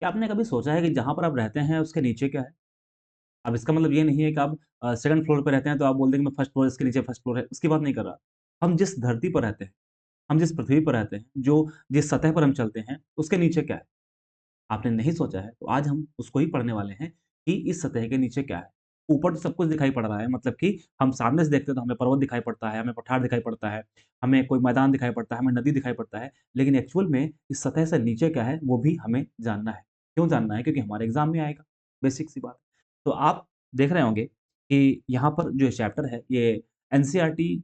क्या आपने कभी सोचा है कि जहाँ पर आप रहते हैं उसके नीचे क्या है? अब इसका मतलब ये नहीं है कि आप सेकंड फ्लोर पे रहते हैं तो आप बोल दें कि मैं फर्स्ट फ्लोर इसके नीचे फर्स्ट फ्लोर है, उसकी बात नहीं कर रहा। हम जिस धरती पर रहते हैं, हम जिस पृथ्वी पर रहते हैं, जो जिस सतह पर हम चलते हैं, उसके नीचे क्या है? आपने नहीं सोचा है, तो आज हम उसको ही पढ़ने वाले हैं कि इस सतह के नीचे क्या है। ऊपर तो सब कुछ दिखाई पड़ रहा है, मतलब कि हम सामने से देखते हैं तो हमें पर्वत दिखाई पड़ता है, हमें पठार दिखाई पड़ता है, हमें कोई मैदान दिखाई पड़ता है, हमें नदी दिखाई पड़ता है, लेकिन एक्चुअल में इस सतह से नीचे क्या है, वो भी हमें जानना है। क्यों जानना है? क्योंकि हमारे एग्ज़ाम में आएगा, बेसिक सी बात है। तो आप देख रहे होंगे कि यहाँ पर जो चैप्टर है, ये एनसीईआरटी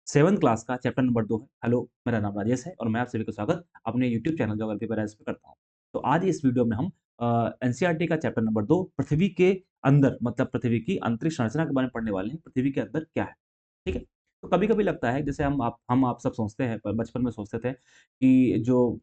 7th क्लास का चैप्टर नंबर 2 है। हेलो, मेरा नाम राजेश है और मैं आप सभी का स्वागत अपने यूट्यूब चैनल ज्योग्राफी पर पे करता हूँ। तो आज इस वीडियो में हम एनसीईआरटी का चैप्टर नंबर 2 पृथ्वी के अंदर मतलब पृथ्वी की आंतरिक संरचना के बारे में पढ़ने वाले हैं, पृथ्वी के अंदर क्या है, ठीक है? तो कभी-कभी लगता है जैसे हम आप सब सोचते हैं प बचपन में सोचते थे कि जो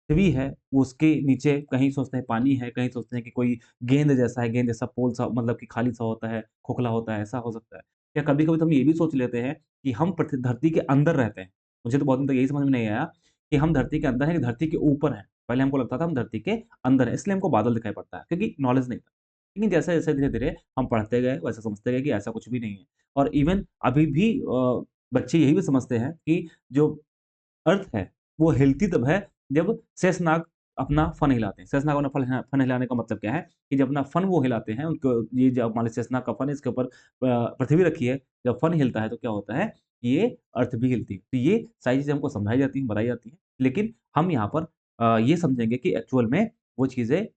पृथ्वी है, वो उसके नीचे कहीं सोचते हैं पानी है, कहीं सोचते हैं कि कोई गेंद जैसा है, गेंद जैसा पोल सा मतलब कि खाली-सा होता है, खोखला होता है, ऐसा हो सकता है। या कभी-कभी तो हम ये भी सोच लेते हैं कि हम धरती के अंदर रहते हैं। मुझे तो बहुत दिन तक यही समझ में नहीं आया कि हम धरती के अंदर हैं कि धरती के ऊपर हैं। पहले हमको लगता था हम धरती के अंदर हैं, इसलिए हमको बादल दिखाई पड़ता है, क्योंकि नॉलेज नहीं था। लेकिन जैसे-जैसे धीरे-धीरे हम पढ़ते गए, वैसे समझते गए कि ऐसा कुछ भी नहीं है। और इवन अभी भी बच्चे यही भी समझते हैं कि जो अर्थ है, वो हिलती तब है जब शेषनाग अपना फन हिलाते हैं। शेषनाग अपना फन हिलाने का मतलब क्या है कि जब अपना फन वो हिलाते हैं, उनको ये जो मान लीजिए शेषनाग का फन है, इसके ऊपर पृथ्वी रखी है, जब फन हिलता है तो क्या होता है, ये अर्थ भी हिलती है। तो ये सारी चीज़ें हमको समझाई जाती हैं, बताई जाती हैं। लेकिन हम यहाँ पर ये समझेंगे कि एक्चुअल में वो चीज़ें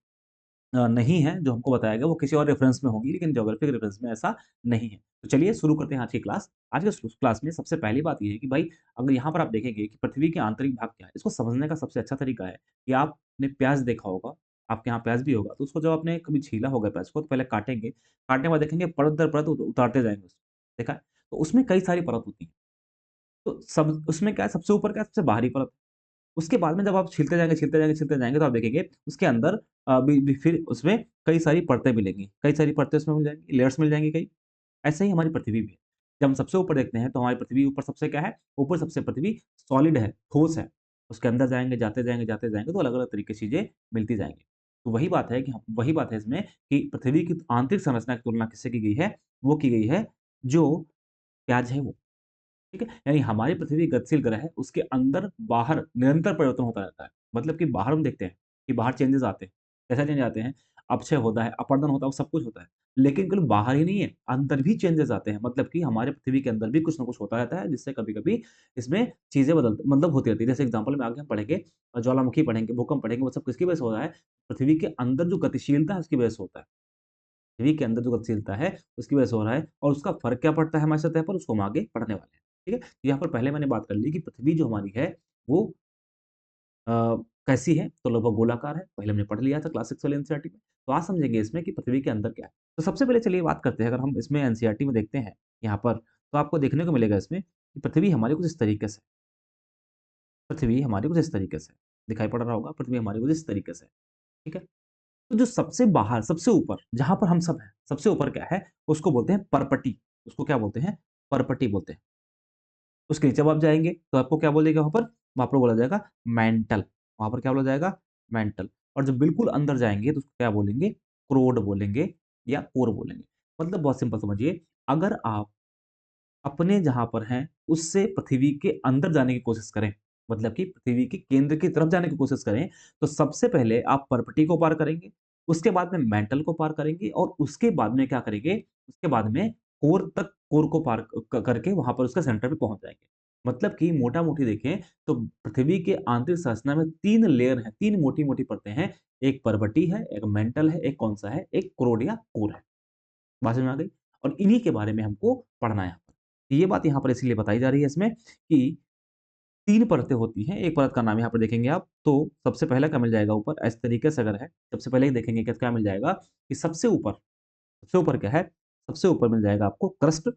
नहीं है, जो हमको बताया गया वो किसी और रेफ़रेंस में होंगी, लेकिन ज्योग्राफी के रेफ़रेंस में ऐसा नहीं है। तो चलिए शुरू करते हैं आज की क्लास। आज के क्लास में सबसे पहली बात ये है कि भाई अगर यहाँ पर आप देखेंगे कि पृथ्वी के आंतरिक भाग क्या है, इसको समझने का सबसे अच्छा तरीका है कि आपने प्याज़ देखा होगा, आपके यहाँ प्याज़ भी होगा, तो उसको जब आपने कभी छीला होगा प्याज़ को, तो पहले काटेंगे, काटने के बाद देखेंगे परत दर परत उतारते जाएँगे उसको, देखा है? तो उसमें कई सारी परत होती हैं। तो सब उसमें क्या है, सबसे ऊपर क्या है, सबसे बाहरी परत। उसके बाद में जब आप छीलते जाएँगे, छीलते जाएँगे, छीलते जाएँगे तो आप देखेंगे उसके अंदर भी फिर उसमें कई सारी परतें मिलेंगी। कई सारी परतें उसमें मिल जाएँगी, लेयर्स मिल जाएँगी कई। ऐसे ही हमारी पृथ्वी भी है। जब हम सबसे ऊपर देखते हैं तो हमारी पृथ्वी ऊपर सबसे क्या है? ऊपर सबसे पृथ्वी सॉलिड है, ठोस है। उसके अंदर जाएँगे, जाते जाएँगे तो अलग-अलग तरीके की चीज़ें मिलती जाएँगी। तो वही बात है इसमें कि पृथ्वी की आंतरिक संरचना की तुलना किससे की गई है? वो की गई है जो प्याज़ है वो। ठीक है? यानी हमारी पृथ्वी गतिशील ग्रह है, उसके अंदर-बाहर निरंतर परिवर्तन होता रहता है। मतलब कि बाहर हम देखते हैं कि बाहर चेंजेज़ आते हैं। कैसे चेंज आते हैं? अपक्षय होता है, अपर्दन होता है, वो सब कुछ होता है। लेकिन केवल बाहर ही नहीं है, अंदर भी चेंजेज़ आते हैं। मतलब कि हमारे पृथ्वी के अंदर भी कुछ न कुछ होता रहता है, जिससे कभी-कभी इसमें चीज़ें मतलब होती रहती है। जैसे एग्ज़ाम्पल में आगे हम पढ़ेंगे ज्वालामुखी पढ़ेंगे, भूकंप पढ़ेंगे, वो सब किसकी वजह से हो रहा है? पृथ्वी के अंदर जो गतिशीलता है, उसकी वजह से होता है। पृथ्वी के अंदर जो गतिशीलता है, उसकी वजह से हो रहा है और उसका फ़र्क क्या पड़ता है हमारी सतह पर, उसको हम आगे पढ़ने वाले हैं। ठीक है? तो यहाँ पर पहले मैंने बात कर ली कि पृथ्वी जो हमारी है, वो अ, कैसी है? तो लगभग गोलाकार है। पहले हमने पढ़ लिया था क्लास 6 वाले एनसीईआरटी में। तो आज समझेंगे इसमें कि पृथ्वी के अंदर क्या है। तो सबसे पहले चलिए बात करते हैं, अगर हम इसमें एनसीईआरटी में देखते हैं यहाँ पर, तो आपको देखने को मिलेगा इसमें कि पृथ्वी हमारी कुछ इस तरीके से पृथ्वी हमारी कुछ इस तरीके से दिखाई पड़ रहा होगा, पृथ्वी हमारी कुछ इस तरीके से, ठीक है? तो जो सबसे बाहर, सबसे ऊपर, जहाँ पर हम सब हैं, सबसे ऊपर क्या है? उसको बोलते हैं परपटी। उसको क्या बोलते हैं? परपटी बोलते हैं। उसके नीचे अब आप जाएँगे, तो आपको क्या बोलेगा वहाँ पर? वहाँ पर बोला जाएगा मैंटल। वहाँ पर क्या बोला जाएगा? मैंटल। और जब बिल्कुल अंदर जाएँगे, तो उसको क्या बोलेंगे? क्रोड बोलेंगे या कोर बोलेंगे। मतलब बहुत सिंपल समझिए, अगर आप अपने जहाँ पर हैं, उससे पृथ्वी के अंदर जाने की कोशिश करें, मतलब कि पृथ्वी के केंद्र की तरफ जाने की कोशिश करें, तो सबसे पहले आप पर्पटी को पार करेंगे, उसके बाद में मैंटल को पार करेंगे और उसके बाद में क्या करेंगे, उसके बाद में कोर को पार करके वहां पर उसका सेंटर पे पहुंच जाएंगे। मतलब कि मोटा-मोटी देखें तो पृथ्वी के आंतरिक संरचना में 3 लेयर हैं, 3 मोटी-मोटी परतें हैं। एक पर्पटी है, एक मेंटल है, एक कौन सा है, एक क्रोड या कोर है। बात समझ में आ गई? और इन्हीं के बारे में हमको पढ़ना है यहाँ पर। ये बात यहाँ पर इसीलिए बताई जा रही है इसमें कि 3 परतें होती हैं, एक परत का नाम यहाँ पर देखेंगे आप, तो सबसे पहला क्या मिल जाएगा ऊपर, इस तरीके से अगर है, सबसे पहले ही देखेंगे कि क्या मिल जाएगा कि सबसे ऊपर क्या है? सबसे ऊपर मिल जाएगा आपको क्रस्ट,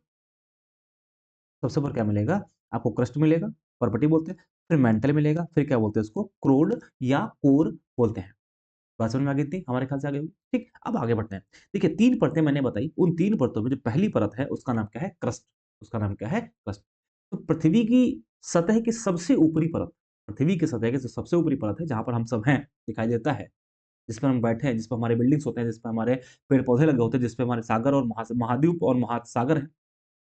सबसे ऊपर क्या मिलेगा? आपको क्रस्ट मिलेगा, पर्पटी बोलते हैं, फिर मेंटल मिलेगा, फिर क्या बोलते हैं उसको? क्रोड या कोर बोलते हैं। बात समझ में आ गई थी? हमारे ख्याल से आ गई होगी। ठीक, अब आगे बढ़ते हैं। देखिए 3 परतें मैंने बताई, उन 3 परतों में जो पहली परत है उसका नाम क्या है? क्रस्ट। उसका नाम क्या है? क्रस्ट। तो पृथ्वी की सतह की सबसे ऊपरी परत, पृथ्वी की सतह की जो सबसे ऊपरी परत है जहाँ पर हम सब हैं, दिखाई देता है, जिस पर हम बैठे हैं, जिस पर हमारे बिल्डिंग्स होते हैं, जिस पर हमारे पेड़-पौधे लगे होते हैं, जिस पे हमारे सागर और महाद्वीप और महासागर हैं,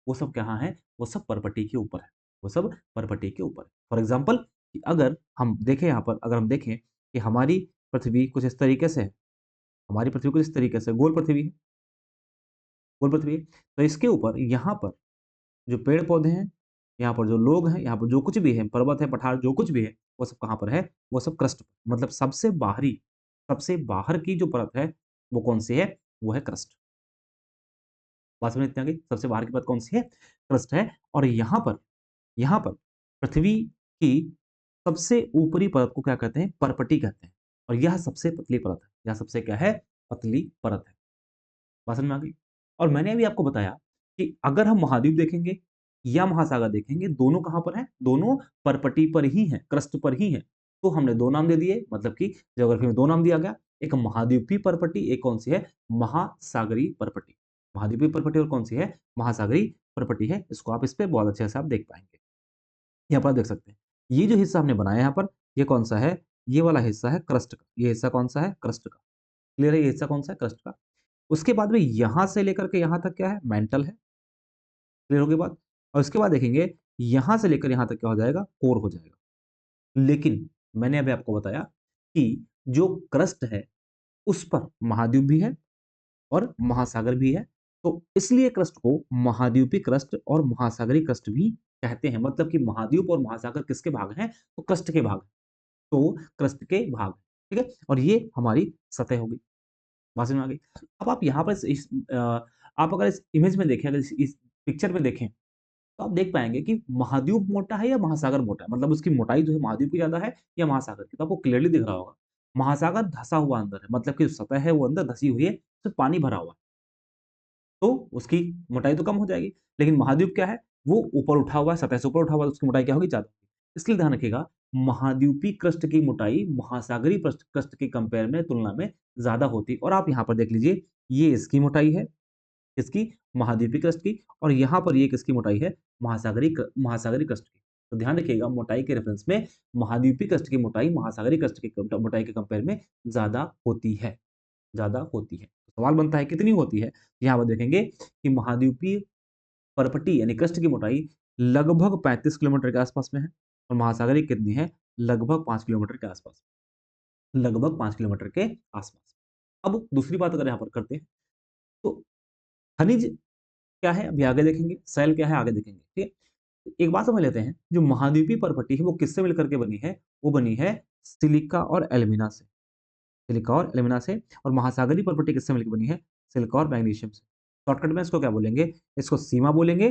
वो सब कहाँ है? वो सब पर्पटी के ऊपर है। वो सब पर्पटी के ऊपर है। फॉर एग्ज़ाम्पल कि अगर हम देखें यहाँ पर अगर हम देखें कि हमारी पृथ्वी कुछ इस तरीके से है, हमारी पृथ्वी कुछ इस तरीके से गोल पृथ्वी है, गोल पृथ्वी है। तो इसके ऊपर यहाँ पर जो पेड़-पौधे हैं, यहाँ पर जो लोग हैं, यहाँ पर जो कुछ भी है, पर्वत है, पठार जो कुछ भी है, वो सब कहाँ पर है? वो सब क्रस्ट मतलब सबसे बाहर की जो परत है, वो कौन-सी है? वो है क्रस्ट। बात समझ में इतनी आ गई? सबसे बाहर की परत कौन-सी है? क्रस्ट है और यहाँ पर पृथ्वी की सबसे ऊपरी परत को क्या कहते हैं? पर्पटी कहते हैं और यह सबसे पतली परत है। यह सबसे क्या है? पतली परत है। बात समझ में आ गई? और मैंने अभी आपको बताया कि अगर हम महाद्वीप देखेंगे या महासागर देखेंगे, दोनों कहाँ पर हैं? दोनों पर्पटी पर ही हैं, क्रस्ट पर ही हैं। तो हमने 2 नाम दे दिए, मतलब कि ज्योग्राफी में 2 नाम दिया गया। एक महाद्वीपीय पर्पटी, एक कौन-सी है? महासागरीय पर्पटी। महाद्वीपीय पर्पटी और कौन-सी है? महासागरीय पर्पटी है। इसको आप इस पे बहुत अच्छे से आप देख पाएँगे। यहाँ पर आप देख सकते हैं। ये जो हिस्सा हमने बनाया यहाँ पर, ये कौन-सा है? ये वाला हिस्सा है क्रस्ट का। ये हिस्सा कौन-सा है? क्रस्ट का। क्लियर है? ये हिस्सा कौन-सा है? क्रस्ट का। उसके बाद में यहाँ से लेकर के यहाँ तक क्या है? मेंटल है। क्लियर हो गई बात? और उसके बाद देखेंगे, यहाँ से लेकर यहाँ तक क्या हो जाएगा? कोर हो जाएगा। लेकिन मैंने अभी आपको बताया कि जो क्रस्ट है, उस पर महाद्वीप भी है और महासागर भी है। तो इसलिए क्रस्ट को महाद्वीपीय क्रस्ट और महासागरीय क्रस्ट भी कहते हैं। मतलब कि महाद्वीप और महासागर किसके भाग हैं? तो क्रस्ट के भाग हैं। तो क्रस्ट के भाग, ठीक है? और ये हमारी सतह हो गई। बात समझ में आ गई? अब आप यहाँ पर आप अगर इस इमेज में देखें, अगर इस पिक्चर में देखें, तो आप देख पाएँगे कि महाद्वीप मोटा है या महासागर मोटा है? मतलब उसकी मोटाई जो है महाद्वीप की ज़्यादा है या महासागर की? तो आपको क्लियरली दिख रहा होगा। महासागर धँसा हुआ अंदर है, मतलब कि जो सतह है वो अंदर धँसी हुई है, उसमें पानी भरा हुआ है। तो उसकी मोटाई तो कम हो जाएगी। लेकिन महाद्वीप क्या है? वो ऊपर उठा हुआ है, सतह से ऊपर उठा हुआ है, तो उसकी मोटाई क्या होगी? ज़्यादा। इसलिए ध्यान रखिएगा, महाद्वीपीय क्रस्ट की मोटाई महासागरीय क्रस्ट क्रस्ट की कंपेयर में तुलना में ज़्यादा होती है और आप यहाँ पर देख लीजिए, ये इसकी मोटाई है, किसकी? महाद्वीपीय क्रस्ट की और यहाँ पर ये किसकी मोटाई है? महासागरीय क्रस्ट की। तो ध्यान रखिएगा, मोटाई के रेफरेंस में महाद्वीपीय क्रस्ट की मोटाई महासागरीय क्रस्ट की मोटाई के कंपेयर में ज़्यादा होती है। ज़्यादा होती है। सवाल बनता है कितनी होती है? यहाँ पर देखेंगे कि महाद्वीपीय पर्पटी यानी क्रस्ट की मोटाई लगभग 35 किलोमीटर के आसपास में है और महासागरीय कितनी है? लगभग 5 किलोमीटर के आसपास। लगभग 5 किलोमीटर के आसपास। अब दूसरी बात अगर यहाँ पर करते हैं, तो खनिज क्या है? अभी आगे देखेंगे। सेल क्या है? आगे देखेंगे। ठीक है? एक बात समझ लेते हैं, जो महाद्वीपीय पर्पटी है वो किससे मिलकर के बनी है? वो बनी है सिलिका और एल्यूमिना से। सिलिका और एल्यूमिना से और महासागरीय पर्पटी किससे मिलकर बनी है? सिलिका और मैग्नीशियम से। शॉर्टकट में इसको क्या बोलेंगे? इसको सीमा बोलेंगे,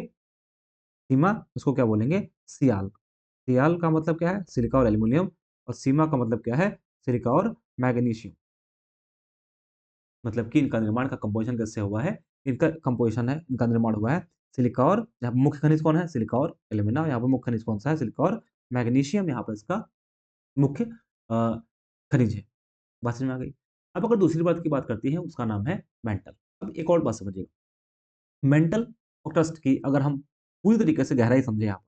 सीमा उसको क्या बोलेंगे? सियाल। सियाल का मतलब क्या है? सिलिका और एल्यूमीनियम और सीमा का मतलब क्या है? सिलिका और मैग्नीशियम। मतलब कि इनका निर्माण का कंपोज़िशन कैसे हुआ है? इनका कंपोज़िशन है, इनका निर्माण हुआ है सिलिका और यहाँ पे मुख्य खनिज कौन है? सिलिका और एल्यूमिना। यहाँ पे मुख्य खनिज कौन-सा है? सिलिका और मैग्नीशियम यहाँ पर इसका मुख्य अ, खनिज है। बात समझ में आ गई? अब अगर दूसरी बात की बात करते हैं, उसका नाम है मेंटल। अब एक और बात समझिएगा, मेंटल और ट्रस्ट की अगर हम पूरी तरीके से गहराई समझें यहाँ,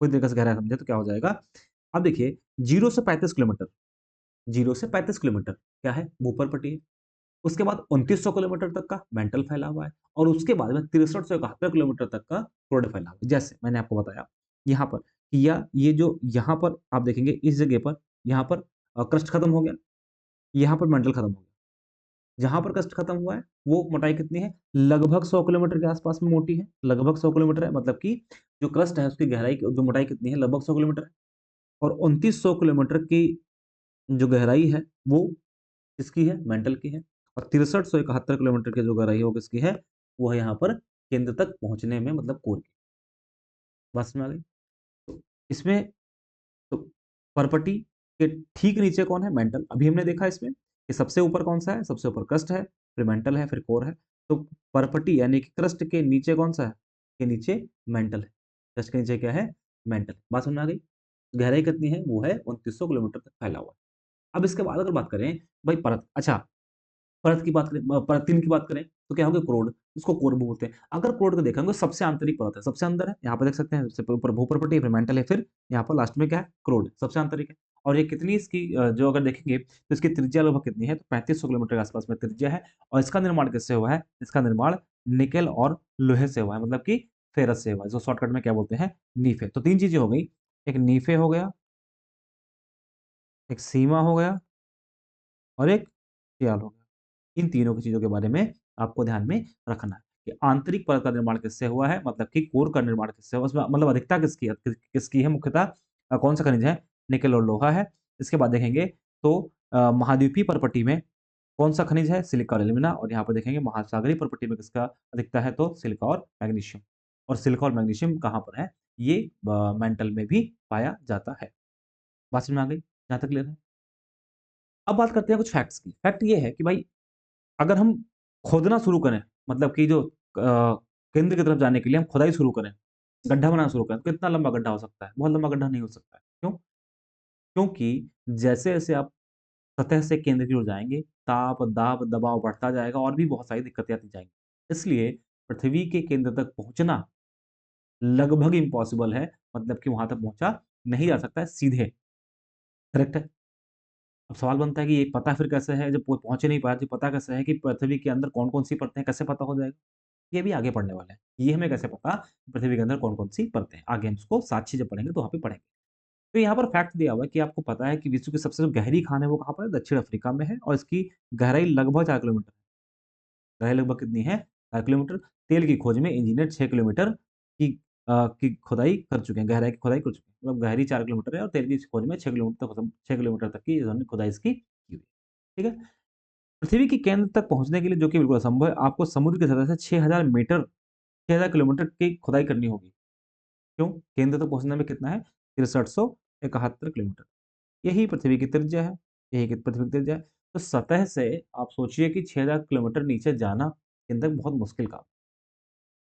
पूरी तरीके से गहराई समझें तो क्या हो जाएगा? अब देखिए 0 से 35 किलोमीटर 0 से 35 किलोमीटर क्या है? भूपर्पटी है। उसके बाद 2900 किलोमीटर तक का मेंटल फैला हुआ है और उसके बाद में 63 से 71 किलोमीटर तक का क्रूड फैला हुआ है। जैसे मैंने आपको बताया यहाँ पर कि या ये जो यहाँ पर आप देखेंगे इस जगह पर यहाँ पर क्रस्ट खत्म हो गया, यहाँ पर मेंटल खत्म हो गया। जहाँ पर क्रस्ट खत्म हुआ है, वो मोटाई कितनी है? लगभग 100 किलोमीटर के आसपास में मोटी है। लगभग 100 किलोमीटर है, मतलब कि जो क्रस्ट है उसकी गहराई जो मोटाई कितनी है? लगभग 100 किलोमीटर है और 2900 किलोमीटर की जो गहराई है, वो किसकी है? मेंटल की है और 6371 किलोमीटर की जो गहराई है, वो किसकी है? वो है यहाँ पर केंद्र तक पहुँचने में मतलब कोर की। बात समझ में आ गई? तो इसमें तो पर्पटी के ठीक नीचे कौन है? मेंटल। अभी हमने देखा इसमें कि सबसे ऊपर कौन-सा है? सबसे ऊपर क्रस्ट है, फिर मेंटल है, फिर कोर है। तो पर्पटी यानी कि क्रस्ट के नीचे कौन-सा है? के नीचे मेंटल है। क्रस्ट के नीचे क्या है? मेंटल। बात समझ में आ गई? गहराई कितनी है? वो है 2900 किलोमीटर तक फैला हुआ है। अब इसके बाद अगर बात करें भाई परत अच्छा परत की बात करें परत 3 की बात करें तो क्या होगा? क्रोड, इसको कोर भी बोलते हैं। अगर क्रोड को देखेंगे सबसे आंतरिक परत है, सबसे अंदर है, यहाँ पे देख सकते हैं सबसे ऊपर भूपर्पटी, फिर मेंटल है, फिर यहाँ पर लास्ट में क्या है? क्रोड, सबसे आंतरिक है। और ये कितनी इसकी जो अगर देखेंगे तो इसकी त्रिज्या लगभग कितनी है, तो 3500 किलोमीटर के आसपास में त्रिज्या है और इसका निर्माण किससे हुआ है? इसका निर्माण निकेल और लोहे से हुआ है, मतलब कि फेरस से हुआ है, जो शॉर्टकट में क्या बोलते हैं? नीफे। तो 3 चीज़ें हो गई, एक नीफे हो गया, एक सीमा हो गया और एक सियाल हो गया। इन तीनों की चीज़ों के बारे में आपको ध्यान में रखना है कि आंतरिक परत का निर्माण किससे हुआ है, मतलब कि कोर का निर्माण किससे हुआ, उसमें मतलब अधिकता किसकी है किसकी है मुख्यतः कौन-सा खनिज है? निकेल और लोहा है। इसके बाद देखेंगे तो महाद्वीपीय परपट्टी में कौन-सा खनिज है? सिलिका और एल्यूमिना और यहाँ पर देखेंगे महासागरीय परपट्टी में किसका अधिकता है? तो सिलिका और मैग्नीशियम। और सिलिका और मैग्नीशियम कहाँ पर है? ये मेंटल में भी पाया जाता है। बात समझ में आ गई? जहाँ तक क्लियर है? अब बात करते हैं कुछ फैक्ट्स की। फैक्ट ये है कि भाई अगर हम खोदना शुरू करें, मतलब कि जो केंद्र की तरफ जाने के लिए हम खुदाई शुरू करें, गड्ढा बनाना शुरू करें, तो कितना लंबा गड्ढा हो सकता है? बहुत लंबा गड्ढा नहीं हो सकता है। क्यों? क्योंकि जैसे-जैसे आप सतह से केंद्र की ओर जाएँगे, ताप, दाब, दबाव बढ़ता जाएगा और भी बहुत सारी दिक्कतें आती जाएँगी। इसलिए पृथ्वी के केंद्र तक पहुँचना लगभग इम्पॉसिबल है, मतलब कि वहाँ तक पहुँचा नहीं जा सकता है सीधे, करेक्ट है? अब सवाल बनता है कि ये पता फिर कैसे है? जब कोई पहुँच ही नहीं पाया, तो पता कैसे है कि पृथ्वी के अंदर कौन-कौन सी परतें हैं, कैसे पता हो जाएगा? ये भी आगे पढ़ने वाला है। ये हमें कैसे पता पृथ्वी के अंदर कौन-कौन सी परतें हैं? आगे हम इसको साक्षी जब पढ़ेंगे तो वहाँ पे पढ़ेंगे। तो यहाँ पर फैक्ट दिया हुआ है कि आपको पता है कि विश्व की सबसे जो गहरी खान है वो कहाँ पर है? दक्षिण अफ्रीका में है और इसकी गहराई लगभग 4 किलोमीटर है। गहराई लगभग कितनी है? 4 किलोमीटर। तेल की खोज में इंजीनियर 6 किलोमीटर की खुदाई कर चुके हैं, गहराई की खुदाई कर चुके हैं। मतलब गहरी 4 किलोमीटर है और तेल की खोज में 6 किलोमीटर तक 6 किलोमीटर तक की इन्होंने खुदाई इसकी की हुई है। ठीक है? पृथ्वी के केंद्र तक पहुँचने के लिए जो कि बिल्कुल असंभव है, आपको समुद्र की सतह से 6000 मीटर 6000 किलोमीटर की खुदाई करनी होगी। क्यों? केंद्र तक पहुँचने में कितना है? 6371 किलोमीटर। यही पृथ्वी की त्रिज्या है, यही कि पृथ्वी की त्रिज्या है। तो सतह से आप सोचिए कि 6000 किलोमीटर नीचे जाना केंद्र तक बहुत मुश्किल काम।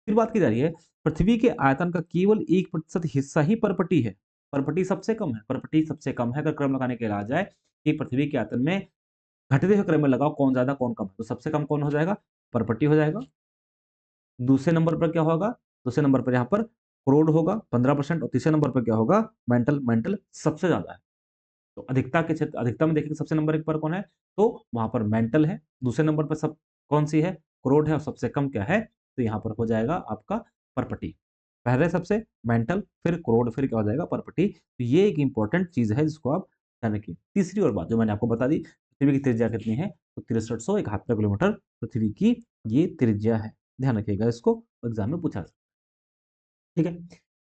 फिर बात की जा रही है, पृथ्वी के आयतन का केवल 1% हिस्सा ही पर्पटी है। पर्पटी सबसे कम है, पर्पटी सबसे कम है अगर क्रम लगाने के आ जाए कि पृथ्वी के आयतन में घटते हुए क्रम में लगाओ कौन ज़्यादा कौन कम है, तो सबसे कम कौन हो जाएगा? पर्पटी हो जाएगा। दूसरे नंबर पर क्या होगा? दूसरे नंबर पर यहाँ पर क्रोड होगा 15% और तीसरे नंबर पर क्या होगा? मेंटल मेंटल सबसे ज़्यादा है। तो अधिकता के क्षेत्र अधिकता में देखेंगे सबसे नंबर 1 पर कौन है? तो वहाँ पर मेंटल है। दूसरे नंबर पर सब कौन-सी है? क्रोड है और सबसे कम क्या है? तो यहाँ पर हो जाएगा आपका पर्पटी। पहले सबसे मेंटल, फिर क्रोड, फिर क्या हो जाएगा? पर्पटी। तो ये एक इम्पोर्टेंट चीज़ है जिसको आप ध्यान रखिए। तीसरी और बात जो मैंने आपको बता दी, पृथ्वी की त्रिज्या कितनी है? तो 6371 किलोमीटर पृथ्वी की ये त्रिज्या है। ध्यान रखिएगा इसको एग्ज़ाम में पूछा ठीक है?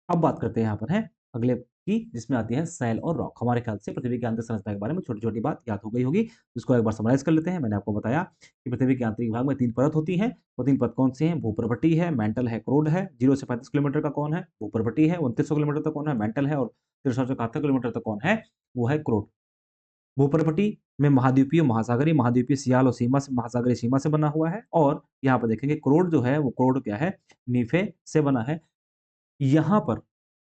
अब बात करते हैं यहाँ पर हैं अगले की जिसमें आती है सैल और रॉक। हमारे ख्याल से पृथ्वी की आंतरिक संरचना के बारे में छोटी-छोटी बात याद हो गई होगी। इसको एक बार समराइज़ कर लेते हैं। मैंने आपको बताया कि पृथ्वी के आंतरिक भाग में 3 परत होती हैं। वो 3 परत कौन-सी हैं? भूपर्वतीय है, मेंटल है, क्रोड है। 0 से 35 किलोमीटर का कौन है? भूपर्वतीय है। 2900 किलोमीटर तक कौन है? मेंटल है और 6371 किलोमीटर तक कौन है? वो है क्रोड। भूपर्वतीय में महाद्वीपीय सियाल और सीमा से महासागरीय सीमा से बना हुआ है और यहाँ पर देखेंगे क्रोड जो है वो क्रोड क्या है? नीफे से बना है। यहाँ पर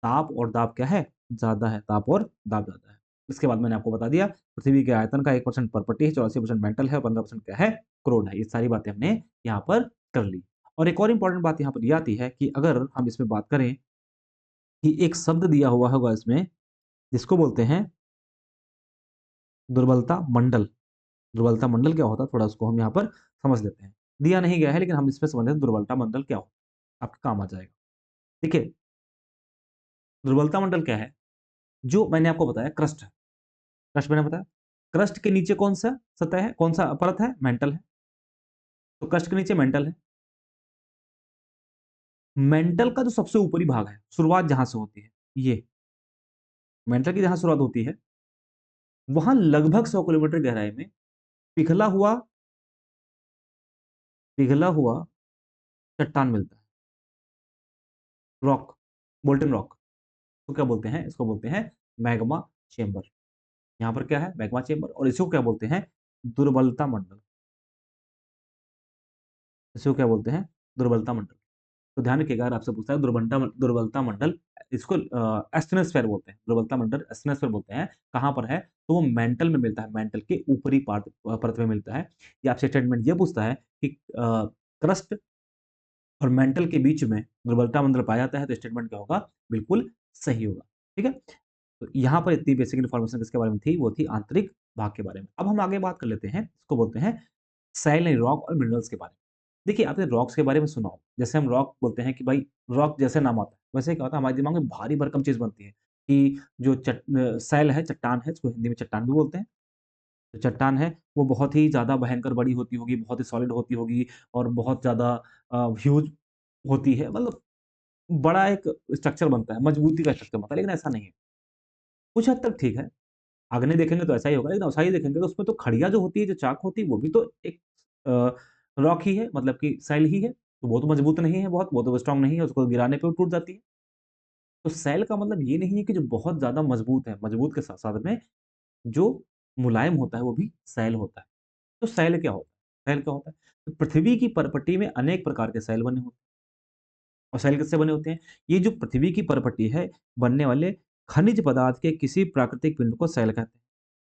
ताप और दाब क्या है? ज़्यादा है, ताप और दाब ज़्यादा है। इसके बाद मैंने आपको बता दिया, पृथ्वी के आयतन का 1% पर्पटी है, 84% मेंटल है और 15% क्या है? क्रोड है। ये सारी बातें हमने यहाँ पर कर ली। और एक और इम्पोर्टेंट बात यहाँ पर ये आती है कि अगर हम इसमें बात करें कि एक शब्द दिया हुआ होगा इसमें, जिसको बोलते हैं दुर्बलता मंडल। दुर्बलता मंडल क्या होता है? थोड़ा उसको हम यहाँ पर समझ लेते हैं। दिया नहीं गया है, लेकिन हम इसमें समझ लेते हैं दुर्बलता मंडल क्या होता है? आपके काम आ जाएगा। देखिए, दुर्बलता मंडल क्या है? जो मैंने आपको बताया क्रस्ट है। क्रस्ट मैंने बताया। क्रस्ट के नीचे कौन-सा सतह है? कौन-सा परत है? मेंटल है। तो क्रस्ट के नीचे मेंटल है। मेंटल का जो सबसे ऊपरी भाग है, शुरुआत जहाँ से होती है, ये मेंटल की जहाँ शुरुआत होती है, वहाँ लगभग 100 किलोमीटर गहराई में पिघला हुआ पिघला हुआ चट्टान मिलता है, रॉक, मोल्टेन रॉक। तो क्या बोलते हैं? इसको बोलते हैं मैग्मा चेंबर। यहाँ पर क्या है? मैग्मा चेंबर और इसको क्या बोलते हैं? दुर्बलता मंडल। इसको क्या बोलते हैं? दुर्बलता मंडल। तो ध्यान रखिएगा अगर आपसे पूछता है दुर्बलता मंडल इसको एस्टेनोस्फीयर बोलते हैं। दुर्बलता मंडल एस्टेनोस्फीयर बोलते हैं। कहाँ पर है? तो वो मेंटल में मिलता है, मेंटल के ऊपरी परत में मिलता है। ये आपसे स्टेटमेंट ये पूछता है कि क्रस्ट और मेंटल के बीच में दुर्बलता मंडल पाया जाता है तो स्टेटमेंट क्या होगा? बिल्कुल सही होगा। ठीक है? तो यहाँ पर इतनी बेसिक इन्फॉर्मेशन किसके बारे में थी, वो थी आंतरिक भाग के बारे में। अब हम आगे बात कर लेते हैं, इसको बोलते हैं सैल यानी रॉक और मिनरल्स के बारे में। देखिए, आपने रॉक्स के बारे में सुना होगा, जैसे हम रॉक बोलते हैं कि भाई रॉक जैसे नाम आता है, वैसे क्या होता है हमारे दिमाग में भारी भरकम चीज़ बनती है कि जो सैल है, चट्टान है, इसको हिंदी में चट्टान भी बोलते हैं। जो चट्टान है, वो बहुत ही ज़्यादा भयंकर बड़ी होती होगी, बहुत ही सॉलिड होती होगी और बहुत ज़्यादा ह्यूज होती है, मतलब बड़ा एक स्ट्रक्चर बनता है, मजबूती का स्ट्रक्चर बनता है, लेकिन ऐसा नहीं है। कुछ हद तक ठीक है, आगने देखेंगे तो ऐसा ही होगा, लेकिन ओसाई देखेंगे तो उसमें तो खड़िया जो होती है, जो चाक होती है, वो भी तो एक अ, रॉक ही है, मतलब कि सैल ही है। तो वो तो मजबूत नहीं है बहुत, वो तो स्ट्रॉन्ग नहीं है, उसको गिराने पे वो टूट जाती है। तो सैल का मतलब ये नहीं है कि जो बहुत ज़्यादा मजबूत है, मजबूत के साथ-साथ में जो मुलायम होता है, वो भी सैल होता है। तो सैल क्या होता है? सैल क्या होता है? तो पृथ्वी की परपटी में अनेक प्रकार के सैल बने होते हैं। और सैल किससे बने होते हैं? ये जो पृथ्वी की परपटी है, बनने वाले खनिज पदार्थ के किसी प्राकृतिक पिंड को सैल कहते हैं।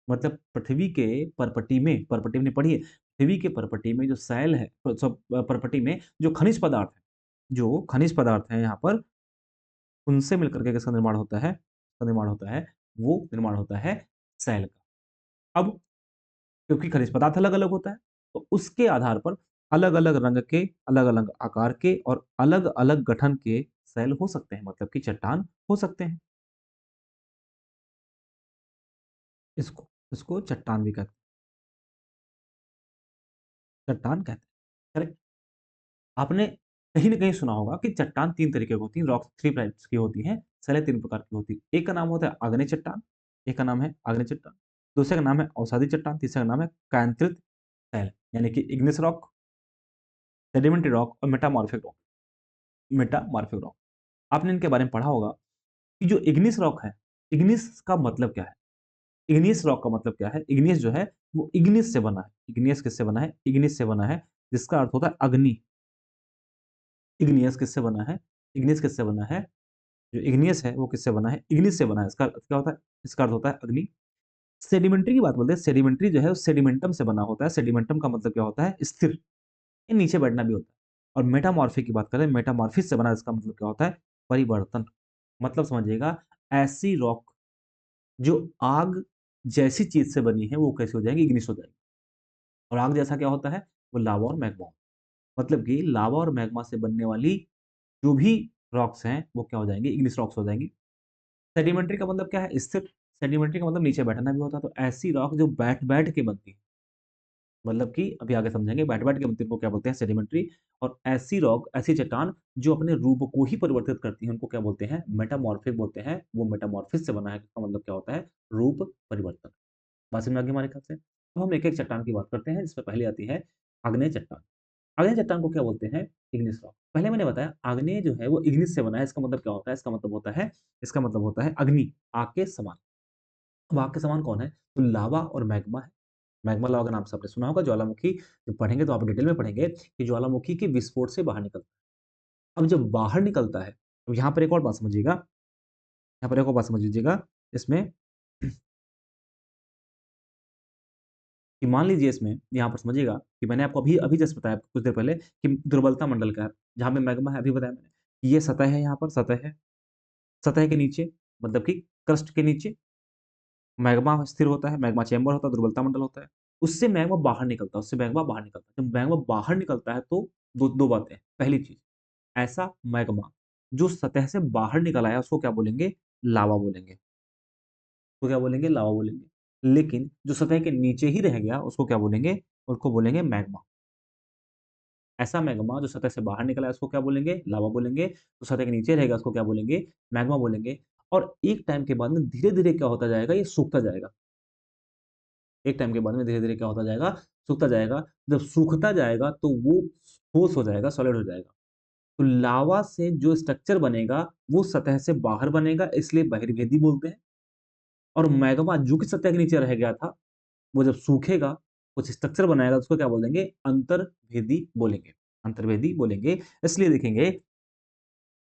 मतलब पृथ्वी के परपटी हमने पढ़ी है, पृथ्वी के परपटी में जो सैल है परपटी में जो खनिज पदार्थ हैं यहाँ पर, उनसे मिलकर के किसका निर्माण होता है? वो निर्माण होता है सैल का। अब क्योंकि खनिज पदार्थ अलग-अलग होता है, तो उसके आधार पर अलग-अलग रंग के, अलग-अलग आकार के और अलग-अलग गठन के सैल हो सकते हैं, मतलब कि चट्टान हो सकते हैं। इसको इसको चट्टान कहते हैं। करेक्ट? आपने कहीं न कहीं सुना होगा कि चट्टान 3 तरीके की होती हैं, रॉक्स 3 टाइप्स की होती हैं, सैलें 3 प्रकार की होती हैं। एक का नाम होता है आग्नेय चट्टान, एक का नाम है आग्नेय चट्टान, दूसरे का नाम है अवसादी चट्टान, तीसरे का नाम है कायांतरित सैल, यानी कि इग्निस रॉक, सेडिमेंट्री रॉक और मेटामॉर्फिक रॉक। आपने इनके बारे में पढ़ा होगा कि जो इग्निस रॉक है, इग्निस का मतलब क्या है? इग्नियस रॉक का मतलब क्या है? इग्नियस जो है, वो इग्निस से बना है। इग्नियस किससे बना है? इग्निस से बना है, जिसका अर्थ होता है अग्नि। इग्नियस किससे बना है? इग्नियस किससे बना है? जो इग्नियस है, वो किससे बना है? इग्निस से बना है। इसका अर्थ क्या होता है? इसका अर्थ होता है अग्नि। सेडिमेंट्री की बात बोलते हैं, सेडिमेंट्री जो है, वो सेडिमेंटम से बना होता है। सेडिमेंटम का मतलब क्या होता है? स्थिर, ये नीचे बैठना भी होता है। और मेटामॉर्फिक की बात करें, मेटामॉर्फिस से बना, इसका मतलब क्या होता है? परिवर्तन। मतलब समझिएगा, ऐसी रॉक जो आग जैसी चीज़ से बनी है, वो कैसी हो जाएँगी? इग्निस हो जाएगी। और आग जैसा क्या होता है? वो लावा और मैग्मा। मतलब कि लावा और मैग्मा से बनने वाली जो भी रॉक्स हैं, वो क्या हो जाएँगी? इग्निस रॉक्स हो जाएँगी। सेडिमेंट्री का मतलब क्या है? स्थिर। सेडिमेंट्री का मतलब नीचे बैठना भी होता है, तो ऐसी रॉक जो बैठ-बैठ के बनती है, मतलब कि अभी आगे समझेंगे, बैठ-बैठ के बनती है, उनको क्या बोलते हैं? सेडिमेंट्री। और ऐसी रॉक, ऐसी चट्टान जो अपने रूप को ही परिवर्तित करती हैं, उनको क्या बोलते हैं? मेटामॉर्फिक बोलते हैं। वो मेटामॉर्फिस से बना है, इसका मतलब क्या होता है? रूप परिवर्तन। बात समझ में आ गई हमारे ख्याल से? तो हम एक-एक चट्टान की बात करते हैं, जिसमें पहली आती है आग्नेय चट्टान। आग्नेय चट्टान को क्या बोलते हैं? Ignis rock. पहले मैंने बताया आग्नेय जो है वो इग्निस से बना है, इसका मतलब क्या होता है? इसका मतलब होता है अग्नि, आग के समान। अब आग के समान कौन है? तो लावा और मैग्मा है। मैग्मा लावा का नाम से आपने सुना होगा, ज्वालामुखी जब पढ़ेंगे तो आप डिटेल में पढ़ेंगे कि ज्वालामुखी के विस्फोट से बाहर निकलता है। अब जब बाहर निकलता है, अब यहाँ पर एक और बात समझिएगा, यहाँ पर एक और बात समझ लीजिएगा, इसमें कि मान लीजिए इसमें यहाँ पर समझिएगा कि मैंने आपको अभी अभी जस्ट बताया कुछ देर पहले कि दुर्बलता मंडल का है, जहाँ पे मैग्मा है, अभी बताया मैंने। कि ये सतह है, यहाँ पर सतह है। सतह के नीचे मतलब कि क्रस्ट के नीचे मैग्मा स्थिर होता है, मैग्मा चैम्बर होता है, दुर्बलता मंडल होता है। उससे मैग्मा बाहर निकलता है। जब मैग्मा बाहर निकलता है तो 2 बातें। पहली चीज़, ऐसा मैग्मा जो सतह से बाहर निकल आया उसको क्या बोलेंगे? लावा बोलेंगे। उसको क्या बोलेंगे? लावा बोलेंगे। लेकिन जो सतह के नीचे ही रह गया उसको क्या बोलेंगे? उसको बोलेंगे मैग्मा। ऐसा मैग्मा जो सतह से बाहर निकला है उसको क्या बोलेंगे? लावा बोलेंगे। जो सतह के नीचे रहेगा उसको क्या बोलेंगे? मैग्मा बोलेंगे। और एक टाइम के बाद में धीरे-धीरे क्या होता जाएगा? ये सूखता जाएगा। एक टाइम के बाद में धीरे-धीरे क्या होता जाएगा? सूखता जाएगा। जब सूखता जाएगा तो वो ठोस हो जाएगा, सॉलिड हो जाएगा। तो लावा से जो स्ट्रक्चर बनेगा वो सतह से बाहर बनेगा, इसलिए बहिर्वेदी बोलते हैं। और मैग्मा जो कि सतह के नीचे रह गया था, वो जब सूखेगा, कुछ स्ट्रक्चर बनाएगा, उसको क्या बोल देंगे? अंतर्वेदी बोलेंगे। अंतर्वेदी बोलेंगे। इसलिए देखेंगे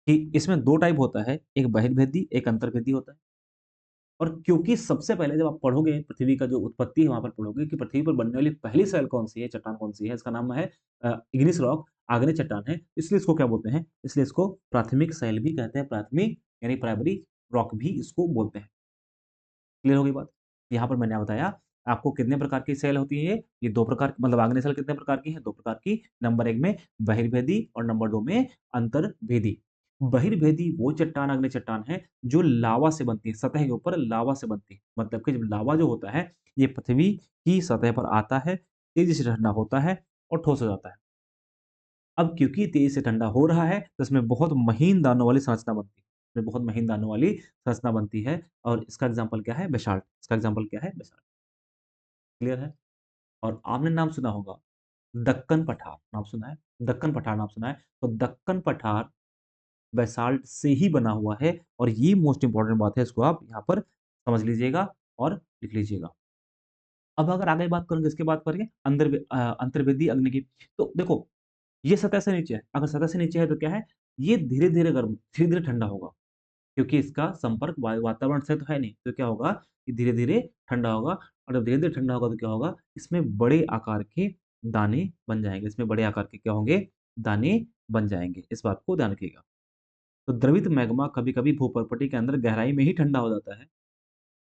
कि इसमें 2 टाइप होता है, एक बहिर्वेदी, एक अंतर्वेदी होता है। और क्योंकि सबसे पहले जब आप पढ़ोगे पृथ्वी का जो उत्पत्ति है वहाँ पर पढ़ोगे कि पृथ्वी पर बनने वाली पहली सेल कौन-सी है, चट्टान कौन-सी है, इसका नाम है इग्निस रॉक, आग्नेय चट्टान है। इसलिए इसको क्या बोलते हैं? इसलिए इसको प्राथमिक सेल भी कहते हैं, प्राथमिक यानी प्राइमरी रॉक भी इसको बोलते हैं। क्लियर हो गई बात? यहाँ पर मैंने बताया आपको कितने प्रकार की सेल होती है ये 2 प्रकार मतलब आग्नेय सेल कितने प्रकार की हैं? 2 प्रकार की। नंबर 1 में बहिर्भेदी और नंबर 2 में अंतर्भेदी। बहिर्भेदी वो चट्टान आग्नेय चट्टान है जो लावा से बनती है, सतह के ऊपर लावा से बनती है। मतलब कि जब लावा जो होता है, ये पृथ्वी की सतह पर आता है, तेज़ी से ठंडा होता है और ठोस हो जाता है। अब क्योंकि तेज़ी से ठंडा हो रहा है, तो इसमें बहुत महीन दानों वाली संरचना बनती है। इसमें बहुत महीन दानों वाली संरचना बनती है और इसका एग्ज़ाम्पल क्या है? बेसाल्ट। इसका एग्ज़ाम्पल क्या है? बेसाल्ट। क्लियर है? और आपने नाम सुना होगा दक्कन पठार, नाम सुना है? दक्कन पठार नाम सुना है? तो दक्कन पठार बेसाल्ट से ही बना हुआ है और ये मोस्ट इम्पोर्टेंट बात है, इसको आप यहाँ पर समझ लीजिएगा और लिख लीजिएगा। अब अगर आगे बात करेंगे इसके बाद करेंगे अंतर्वेदी अग्नि की। तो देखो, ये सतह से नीचे है, अगर सतह से नीचे है तो क्या है? ये धीरे-धीरे गर्म धीरे-धीरे ठंडा होगा। क्योंकि इसका संपर्क वातावरण से तो है नहीं, तो क्या होगा कि धीरे-धीरे ठंडा होगा और जब धीरे-धीरे ठंडा होगा तो क्या होगा, इसमें बड़े आकार के दाने बन जाएँगे। इसमें बड़े आकार के क्या होंगे? दाने बन जाएँगे। इस बात को ध्यान रखिएगा। तो द्रवित मैग्मा कभी-कभी भूपर्पटी के अंदर गहराई में ही ठंडा हो जाता है।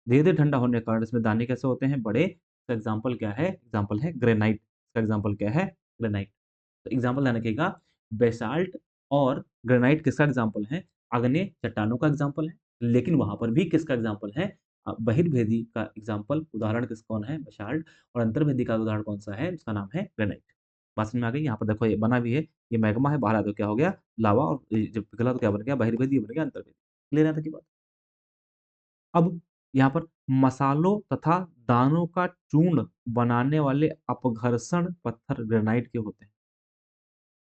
धीरे-धीरे ठंडा होने के कारण इसमें दाने कैसे होते हैं? बड़े। इसका एग्ज़ाम्पल क्या है? एग्ज़ाम्पल है ग्रेनाइट। इसका एग्ज़ाम्पल क्या है? ग्रेनाइट। तो एग्ज़ाम्पल ध्यान रखिएगा, बेसाल्ट और ग्रेनाइट किसका एग्ज़ाम्पल है? आग्नेय चट्टानों का एग्ज़ाम्पल है। लेकिन वहाँ पर भी किसका एग्ज़ाम्पल है? बहिर्भेदी का एग्ज़ाम्पल उदाहरण कौन है? बेसाल्ट और अंतर्भेदी का उदाहरण कौन-सा है? उसका नाम है ग्रेनाइट। बात समझ में आ गई? यहाँ पर देखो ये बना भी है, ये मैग्मा है, बाहर आया तो क्या हो गया? लावा और ये जब पिघला तो क्या बन गया? बहिर्भेदी, ये बन गया अंतर्भेदी। क्लियर है यहाँ तक की बात? अब यहाँ पर मसालों तथा दानों का चूर्ण बनाने वाले अपघर्षण पत्थर ग्रेनाइट के होते हैं।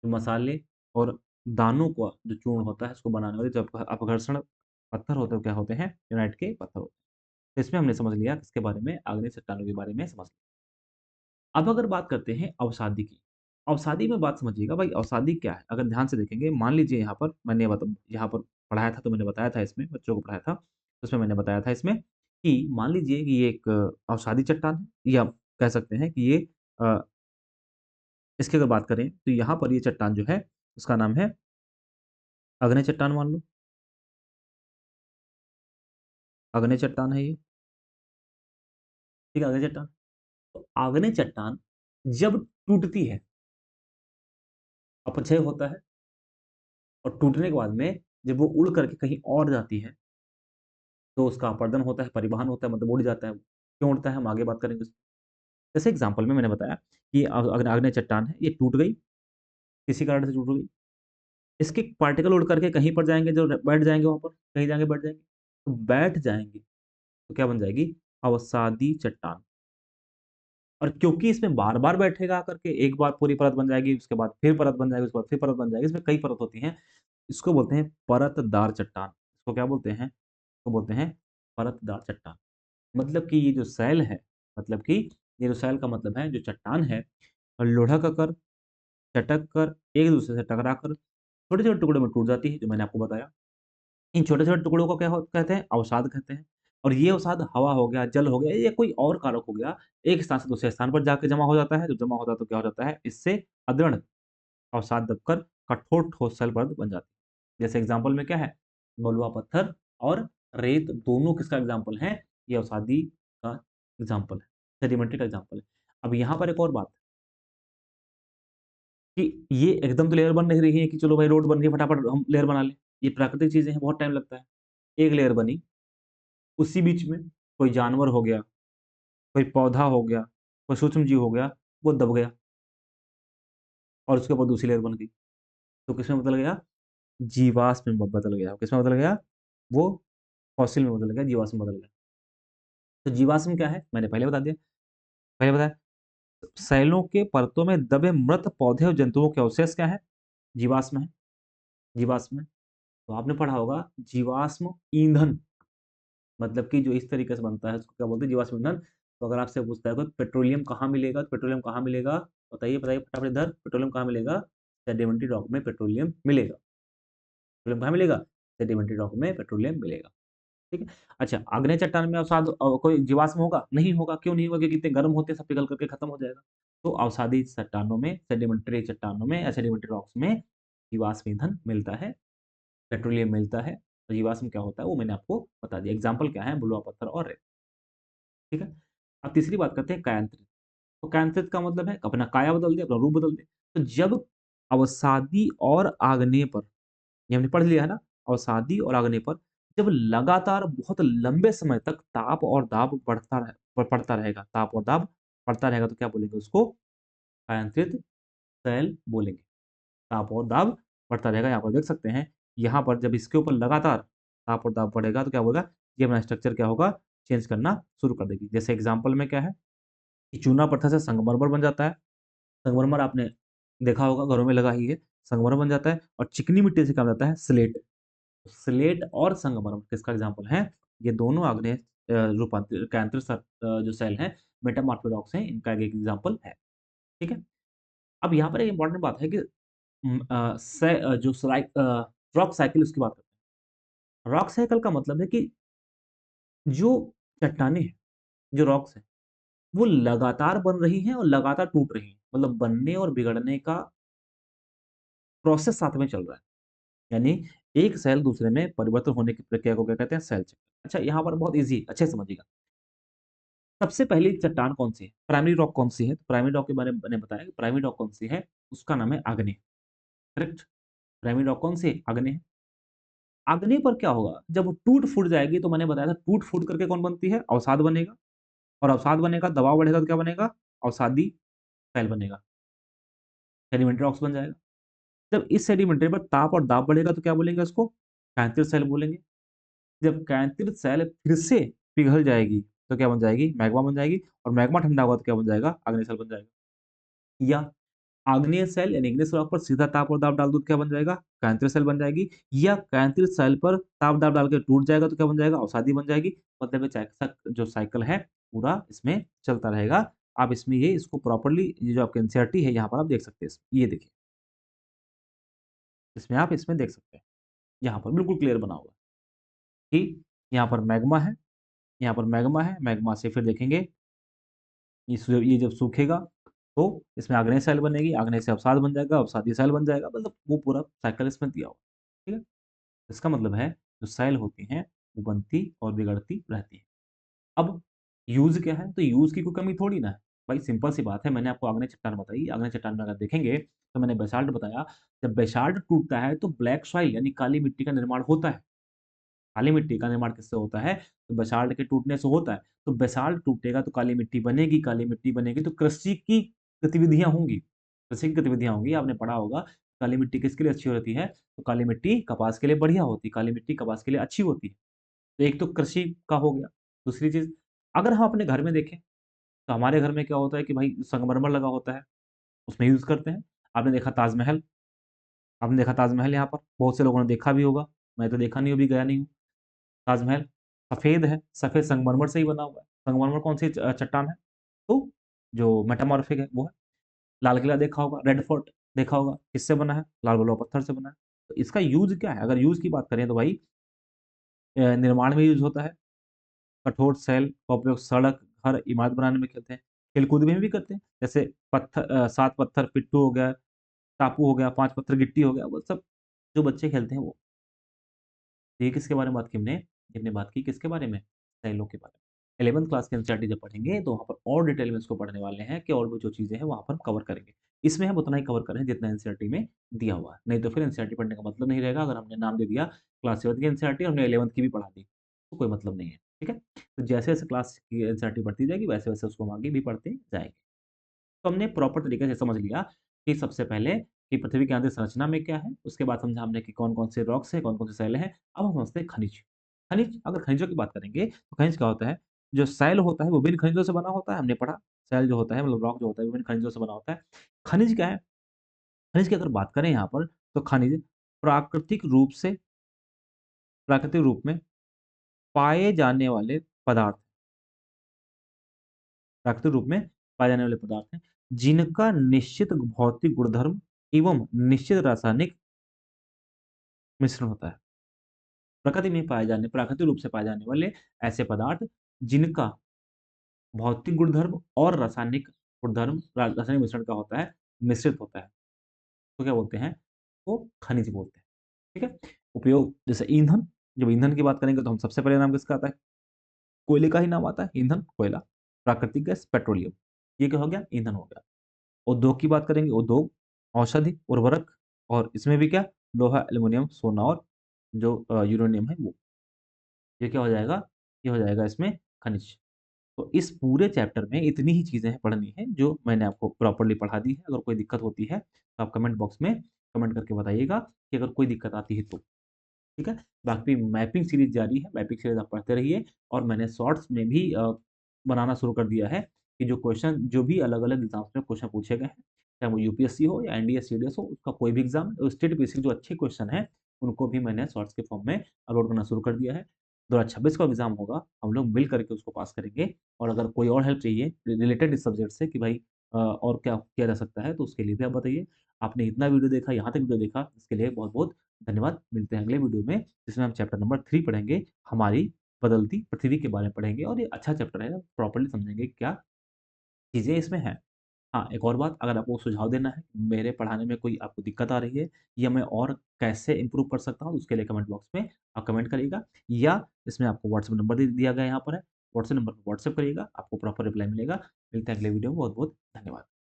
जो मसाले और दानों का जो चूर्ण होता है, इसको बनाने वाले जो अपघर्षण पत्थर होते हैं, वो क्या होते हैं? ग्रेनाइट के पत्थर होते हैं। तो इसमें हमने समझ लिया किसके बारे में? आग्नेय चट्टानों के बारे में समझ लिया। अब अगर बात करते हैं अवसादी की। अवसादी में बात समझिएगा भाई अवसादी क्या है? अगर ध्यान से देखेंगे मान लीजिए यहाँ पर पढ़ाया था तो मैंने बताया था इसमें बच्चों को पढ़ाया था। तो उसमें मैंने बताया था इसमें कि मान लीजिए कि ये एक अवसादी चट्टान है या कह सकते हैं कि ये अ, इसकी अगर बात करें तो यहाँ पर ये चट्टान जो है उसका नाम है अग्नि चट्टान मान लो। अग्नि चट्टान है ये, ठीक है? अग्नि चट्टान। तो अग्नि चट्टान जब टूटती है, अपक्षय होता है और टूटने के बाद में जब वो उड़ करके कहीं और जाती है तो उसका अपरदन होता है, परिवहन होता है मतलब उड़ जाता है। क्यों उड़ता है हम आगे बात करेंगे उसकी। जैसे एग्ज़ाम्पल में मैंने बताया कि आग्नेय चट्टान है, ये टूट गई, किसी कारण से टूट गई। इसके पार्टिकल उड़ करके कहीं पर जाएँगे जो बैठ जाएँगे वहाँ पर, कहीं जाके बैठ जाएँगे। तो बैठ जाएँगे, तो क्या बन जाएगी? अवसादी चट्टान। और क्योंकि इसमें बार-बार बैठेगा आकर के, एक बार पूरी परत बन जाएगी, उसके बाद फिर परत बन जाएगी, उसके बाद फिर परत बन जाएगी, इसमें कई परत होती हैं। इसको बोलते हैं परतदार चट्टान। इसको क्या बोलते हैं? इसको बोलते हैं परतदार चट्टान। मतलब कि ये जो सेल है, मतलब कि ये जो सेल का मतलब है जो चट्टान है, लुढ़क कर, चटक कर, एक-दूसरे से टकरा कर छोटे-छोटे टुकड़ों में टूट जाती है, जो मैंने आपको बताया। इन छोटे-छोटे टुकड़ों को क्या हो कहते हैं? अवसाद कहते हैं। और ये अवसाद हवा हो गया, जल हो गया या कोई और कारक हो गया, एक स्थान से दूसरे स्थान पर जाके जमा हो जाता है। जब जमा होता है तो क्या हो जाता है? इससे अदृढ़ अवसाद दबकर कठोर ठोस सेल परत बन जाती है। जैसे एग्ज़ाम्पल में क्या है? बलुआ पत्थर और रेत दोनों किसका एग्ज़ाम्पल है? ये अवसादी का एग्ज़ाम्पल है, सेडिमेंट्री का एग्ज़ाम्पल है। अब यहाँ पर एक और बात कि ये एकदम तो लेयर बन नहीं रही है कि चलो भाई रोड बन रही है फटाफट हम लेयर बना लें। ये प्राकृतिक चीज़ें हैं, बहुत टाइम लगता है। एक लेयर बनी, उसी बीच में कोई जानवर हो गया, कोई पौधा हो गया, कोई सूक्ष्म जीव हो गया, वो दब गया और उसके ऊपर दूसरी लेयर बन गई। तो किसमें बदल गया? जीवाश्म में बदल गया। किसमें बदल गया? वो फॉसिल में बदल गया, जीवाश्म में बदल गया। तो जीवाश्म क्या है? मैंने पहले बता दिया। पहले बताया, सेलों के परतों में दबे मृत पौधे और जंतुओं के अवशेष क्या है? जीवाश्म है, जीवाश्म है। तो आपने पढ़ा होगा जीवाश्म ईंधन, मतलब कि जो इस तरीके से बनता है उसको क्या बोलते हैं? जीवाश्म ईंधन। तो अगर आपसे पूछता है कोई पेट्रोलियम कहाँ मिलेगा? तो पेट्रोलियम कहाँ मिलेगा? बताइए, बताइए फटाफट इधर पेट्रोलियम कहाँ मिलेगा? सेडिमेंट्री रॉक में पेट्रोलियम मिलेगा। पेट्रोलियम कहाँ मिलेगा? सेडिमेंट्री रॉक में पेट्रोलियम मिलेगा। ठीक है? अच्छा, आग्नेय चट्टान में अवसाद कोई जीवाश्म होगा? नहीं होगा, क्यों नहीं होगा? क्योंकि इतने गर्म होते हैं सब पिघल करके खत्म हो जाएगा। तो अवसादी चट्टानों में, सेडिमेंट्री चट्टानों में या सेडिमेंट्री रॉक्स में जीवाश्म ईंधन मिलता है, पेट्रोलियम मिलता है। तो जीवाश्म क्या होता है वो मैंने आपको बता दिया। एग्ज़ाम्पल क्या है? बलुआ पत्थर और रेत। ठीक है? अब तीसरी बात करते हैं कायांतरित। तो कायांतरित का मतलब है अपना काया बदल दे, अपना रूप बदल दे। तो जब अवसादी और आग्नेय पर, ये हमने पढ़ लिया है ना, अवसादी और आग्नेय पर जब लगातार बहुत लंबे समय तक ताप और दाब पड़ता रहेगा, ताप और दाब पड़ता रहेगा, तो क्या बोलेंगे उसको? कायांतरित सेल बोलेंगे। ताप और दाब बढ़ता रहेगा। यहाँ पर देख सकते हैं, यहाँ पर जब इसके ऊपर लगातार ताप और दाब बढ़ेगा तो क्या होगा? ये अपना स्ट्रक्चर क्या होगा? चेंज करना शुरू कर देगी। जैसे एग्ज़ाम्पल में क्या है कि चूना पत्थर से संगमरमर बन जाता है। संगमरमर आपने देखा होगा, घरों में लगा ही है। संगमरमर बन जाता है और चिकनी मिट्टी से क्या बन जाता है? स्लेट। स्लेट और संगमरमर किसका एग्ज़ाम्पल है? ये दोनों आग्नेय कायांतरित जो सेल हैं, मेटामॉर्फिक रॉक्स हैं, इनका एक एग्ज़ाम्पल है। ठीक है? अब यहाँ पर एक इम्पोर्टेंट बात है कि जो रॉक साइकिल उसकी बात करते हैं। रॉक साइकिल का मतलब है कि जो चट्टानें हैं, जो रॉक्स हैं, वो लगातार बन रही हैं और लगातार टूट रही हैं। मतलब बनने और बिगड़ने का प्रोसेस साथ में चल रहा है। यानी एक सेल दूसरे में परिवर्तन होने की प्रक्रिया को क्या कहते हैं? सेल चक्र। अच्छा, यहाँ पर बहुत ईज़ी अच्छे से समझिएगा। सबसे पहली चट्टान कौन-सी है? प्राइमरी रॉक कौन-सी है? तो प्राइमरी रॉक के बारे में मैंने बताया कि प्राइमरी रॉक कौन-सी है? उसका नाम है आग्नेय। करेक्ट? प्राइमरी रॉक कौन-सी है? आग्नेय है। अग्नि पर क्या होगा? जब वो टूट-फूट जाएगी तो मैंने बताया था टूट-फूट करके कौन बनती है? अवसाद बनेगा और अवसाद बनेगा, दबाव बढ़ेगा तो क्या बनेगा? अवसादी सेल बनेगा, सेडिमेंट्री रॉक्स बन जाएगा। जब इस सेडिमेंट्री पर ताप और दाब बढ़ेगा तो क्या बोलेंगे उसको? कांतित सेल बोलेंगे। जब कांतित सेल फिर से पिघल जाएगी तो क्या बन जाएगी? मैग्मा बन जाएगी और मैग्मा ठंडा होगा तो क्या बन जाएगा? अग्नि सेल बन जाएगा। या आग्नेय सेल यानी इग्नियस रॉक पर सीधा ताप और दाब डाल दो तो क्या बन जाएगा? कांतित सेल बन जाएगी। या कांतित सेल पर ताप दाब डाल के टूट जाएगा तो क्या बन जाएगा? अवसादी बन जाएगी। मतलब ये जो साइकिल है पूरा इसमें चलता रहेगा। आप इसमें ये इसको प्रॉपर्ली ये जो आपका एनसीईआरटी है यहाँ पर आप देख सकते हैं ये देखिए, इसमें आप इसमें देख सकते हैं। यहाँ पर बिल्कुल क्लियर बना हुआ है कि यहाँ पर मैग्मा है, यहाँ पर मैग्मा है, मैग्मा से फिर देखेंगे ये जब सूखेगा तो इसमें आग्नेय सेल बनेगी, आग्नेय से अवसाद बन जाएगा, अवसादी सेल बन जाएगा, मतलब वो पूरा साइकिल इसमें दिया हुआ है। ठीक है? इसका मतलब है जो सेल होती हैं वो बनती और बिगड़ती रहती हैं। अब यूज़ क्या है? तो यूज़ की कोई कमी थोड़ी ना है। भाई सिंपल सी बात है, मैंने आपको आग्नेय चट्टान बताई, आग्नेय चट्टान में अगर देखेंगे तो मैंने बेसाल्ट बताया, जब बेसाल्ट टूटता है तो ब्लैक सॉइल यानी काली मिट्टी का निर्माण होता है। काली मिट्टी का निर्माण किससे होता है? तो बेसाल्ट के टूटने से होता है। तो बेसाल्ट टूटेगा तो काली मिट्टी बनेगी, काली मिट्टी बनेगी तो कृषि की गतिविधियाँ होंगी। कृषि की गतिविधियाँ होंगी, आपने पढ़ा होगा काली मिट्टी किसके लिए अच्छी होती है? तो काली मिट्टी कपास के लिए बढ़िया होती है, काली मिट्टी कपास के लिए अच्छी होती है। तो एक तो कृषि का हो गया। दूसरी चीज़, अगर हम अपने घर में देखें, तो हमारे घर में क्या होता है कि भाई संगमरमर लगा होता है, उसमें यूज़ करते हैं। आपने देखा ताजमहल यहाँ पर, बहुत से लोगों ने देखा भी होगा, मैं तो देखा नहीं हूँ, अभी गया नहीं हूँ। ताजमहल सफ़ेद है, सफ़ेद संगमरमर से ही बना हुआ है। संगमरमर कौन-सी चट्टान है? तो जो मेटामॉर्फिक है वो है। लाल किला देखा होगा, रेड फोर्ट देखा होगा, किससे बना है? लाल बलुआ पत्थर से बना है। तो इसका यूज़ क्या है? अगर यूज़ की बात करें तो भाई निर्माण में यूज़ होता है। कठोर सेल का उपयोग सड़क, घर, इमारत बनाने में करते हैं। खेल-कूद में भी करते हैं। जैसे 7 पत्थर पिट्ठू हो गया, टापू हो गया, 5 पत्थर गिट्टी हो गया, वो सब जो बच्चे खेलते हैं वो। ये किसके बारे में बात की हमने? ये हमने बात की किसके बारे में? सेलों के बारे में। 11th क्लास के एनसीईआरटी जब पढ़ेंगे तो वहाँ पर और डिटेल में इसको पढ़ने वाले हैं कि और भी जो चीज़ें हैं वहाँ पर हम कवर करेंगे। इसमें हम उतना ही कवर कर रहे हैं जितना एनसीईआरटी में दिया हुआ है। नहीं तो फिर एनसीईआरटी पढ़ने का मतलब नहीं रहेगा अगर हमने नाम दे दिया क्लास 7 की एनसीईआरटी और हमने 11th की भी पढ़ा दी, तो कोई मतलब नहीं है। ठीक है? तो जैसे-जैसे क्लास की एनसीईआरटी बढ़ती जाएगी वैसे-वैसे उसको हम आगे भी पढ़ते जाएँगे। तो हमने प्रॉपर तरीके से समझ लिया कि सबसे पहले कि पृथ्वी की आंतरिक संरचना में क्या है, उसके बाद समझा हमने कि कौन-कौन से रॉक्स हैं, कौन-कौन से सेल हैं। अब हम समझते हैं खनिज। खनिज अगर खनिजों की बात करेंगे, तो खनिज क्या होता है? जो सेल होता है वो विभिन्न खनिजों से बना होता है, हमने पढ़ा। सेल जो होता है मतलब रॉक जो होता है विभिन्न खनिजों से बना होता है। खनिज क्या है? खनिज की अगर बात करें यहाँ पर तो खनिज प्राकृतिक रूप से प्राकृतिक रूप में पाए जाने वाले पदार्थ प्राकृतिक रूप में पाए जाने वाले पदार्थ हैं, जिनका निश्चित भौतिक गुणधर्म एवं निश्चित रासायनिक मिश्रण होता है। प्रकृति में पाए जाने प्राकृतिक रूप से पाए जाने वाले ऐसे पदार्थ जिनका भौतिक गुणधर्म और रासायनिक मिश्रण क्या होता है? मिश्रित होता है। तो क्या बोलते हैं? वो खनिज बोलते हैं। ठीक है? उपयोग जैसे ईंधन, जब ईंधन की बात करेंगे तो हम सबसे पहले नाम किसका आता है? कोयले का ही नाम आता है, ईंधन, कोयला, प्राकृतिक गैस, पेट्रोलियम। ये क्या हो गया? ईंधन हो गया। उद्योग की बात करेंगे, उद्योग, औषधि, उर्वरक और इसमें भी क्या? लोहा, एल्युमीनियम, सोना और जो यूरेनियम है वो। ये क्या हो जाएगा? ये हो जाएगा इसमें खनिज। तो इस पूरे चैप्टर में इतनी ही चीज़ें हैं पढ़नी है जो मैंने आपको प्रॉपर्ली पढ़ा दी है। अगर कोई दिक्कत होती है तो आप कमेंट बॉक्स में कमेंट करके बताइएगा कि अगर कोई दिक्कत आती है तो। ठीक है? बाकी मैपिंग सीरीज़ जारी है, मैपिंग सीरीज़ आप पढ़ते रहिए और मैंने शॉर्ट्स में भी बनाना शुरू कर दिया है कि जो भी अलग-अलग एग्ज़ाम्स में क्वेश्चन पूछे गए हैं, चाहे वो यूपीएससी हो या एनडीए, सीडीएस हो, उसका कोई भी एग्ज़ाम, स्टेट बेसिक जो अच्छे क्वेश्चन हैं, उनको भी मैंने शॉर्ट्स के फॉर्म में अपलोड करना शुरू कर दिया है। 2026 का एग्ज़ाम होगा, हम लोग मिल करके उसको पास करेंगे और अगर कोई और हेल्प चाहिए रिलेटेड इस सब्जेक्ट से कि भाई और क्या किया जा सकता है, तो उसके लिए भी आप बताइए। आपने इतना वीडियो देखा, यहाँ तक वीडियो देखा, इसके लिए बहुत-बहुत धन्यवाद। मिलते हैं अगले वीडियो में, जिसमें हम चैप्टर नंबर 3 पढ़ेंगे, हमारी बदलती पृथ्वी के बारे में पढ़ेंगे और ये अच्छा चैप्टर है, प्रॉपर्ली समझेंगे क्या चीज़ें इसमें हैं। हाँ, एक और बात, अगर आपको सुझाव देना है, मेरे पढ़ाने में कोई आपको दिक्कत आ रही है या मैं और कैसे इम्प्रूव कर सकता हूँ, उसके लिए कमेंट बॉक्स में आप कमेंट करिएगा या इसमें आपको व्हाट्सएप नंबर दे दिया गया यहाँ पर है, व्हाट्सएप नंबर पे व्हाट्सएप करिएगा, आपको प्रॉपर रिप्लाई मिलेगा। मिलते हैं अगले वीडियो में, बहुत-बहुत धन्यवाद।